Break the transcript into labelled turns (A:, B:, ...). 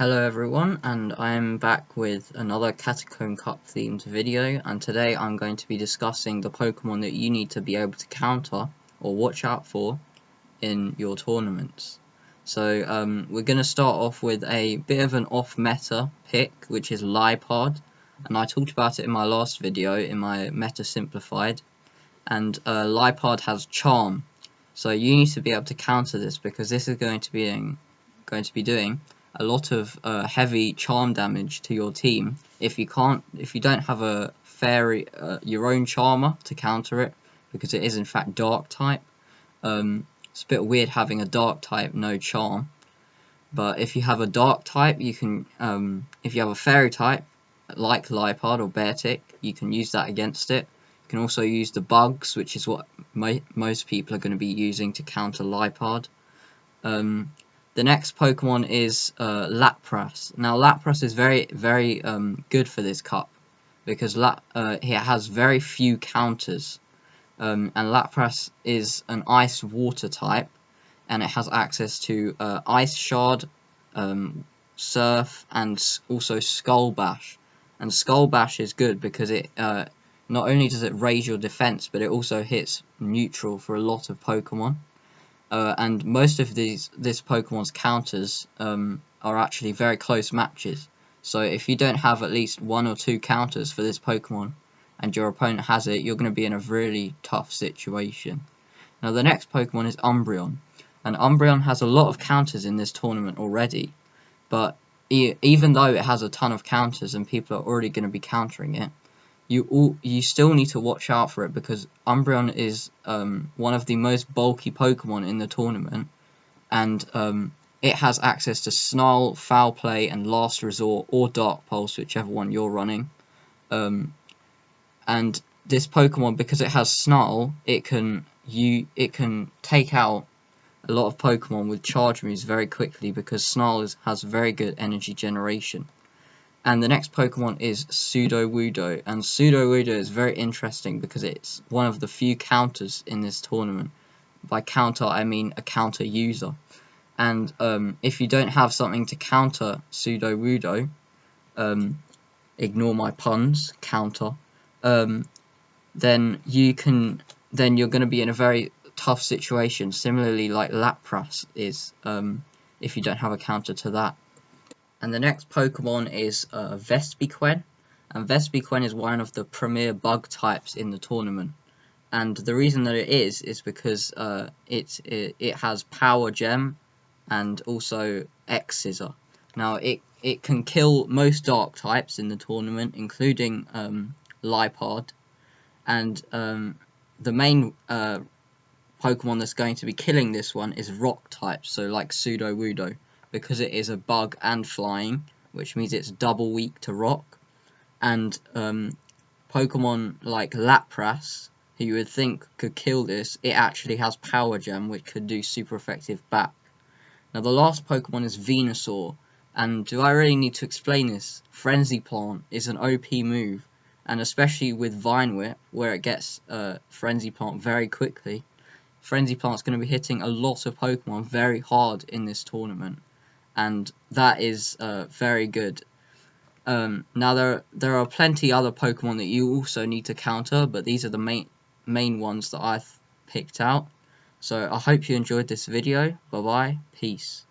A: Hello everyone, and I'm back with another Catacomb Cup themed video, and today I'm going to be discussing the Pokemon that you need to be able to counter or watch out for in your tournaments. So we're going to start off with a bit of an off-meta pick, which is Liepard, and I talked about it in my last video, in my Meta Simplified, and Liepard has Charm, so you need to be able to counter this because this is going to be doing a lot of heavy charm damage to your team if you don't have a fairy your own charmer to counter it, because it is in fact dark type. It's a bit weird having a dark type no charm, but if you have a dark type, you can if you have a fairy type like Liepard or Beartic, you can use that against it. You can also use the bugs, which is what most people are going to be using to counter Liepard. The next Pokemon is Lapras. Now Lapras is very good for this cup because it has very few counters, and Lapras is an Ice Water type, and it has access to Ice Shard, Surf, and also Skull Bash. And Skull Bash is good because it not only does it raise your defense, but it also hits neutral for a lot of Pokemon. And most of this Pokemon's counters are actually very close matches. So if you don't have at least 1 or 2 counters for this Pokemon, and your opponent has it, you're going to be in a really tough situation. Now the next Pokemon is Umbreon, and Umbreon has a lot of counters in this tournament already, but even though it has a ton of counters and people are already going to be countering it, you still need to watch out for it because Umbreon is one of the most bulky Pokemon in the tournament, and it has access to Snarl, Foul Play, and Last Resort, or Dark Pulse, whichever one you're running. And this Pokemon, because it has Snarl, it can take out a lot of Pokemon with charge moves very quickly because Snarl has very good energy generation. And the next Pokemon is Sudowoodo, and Sudowoodo is very interesting because it's one of the few counters in this tournament. By counter, I mean a counter user. And if you don't have something to counter Sudowoodo, ignore my puns, counter, then you're going to be in a very tough situation, similarly like Lapras is, if you don't have a counter to that. And the next Pokemon is Vespiquen, and Vespiquen is one of the premier bug types in the tournament. And the reason that it is because it has Power Gem and also X Scissor. Now it can kill most dark types in the tournament, including Liepard, and the main Pokemon that's going to be killing this one is rock types, so like Sudowoodo, because it is a bug and flying, which means it's double weak to rock. And Pokemon like Lapras, who you would think could kill this, it actually has Power Gem, which could do super effective back. Now the last Pokemon is Venusaur, and do I really need to explain this? Frenzy Plant is an OP move, and especially with Vine Whip, where it gets Frenzy Plant very quickly, Frenzy Plant's going to be hitting a lot of Pokemon very hard in this tournament, and that is very good. Now there are plenty other Pokemon that you also need to counter, but these are the main ones that I've picked out. So I hope you enjoyed this video. Bye bye, peace.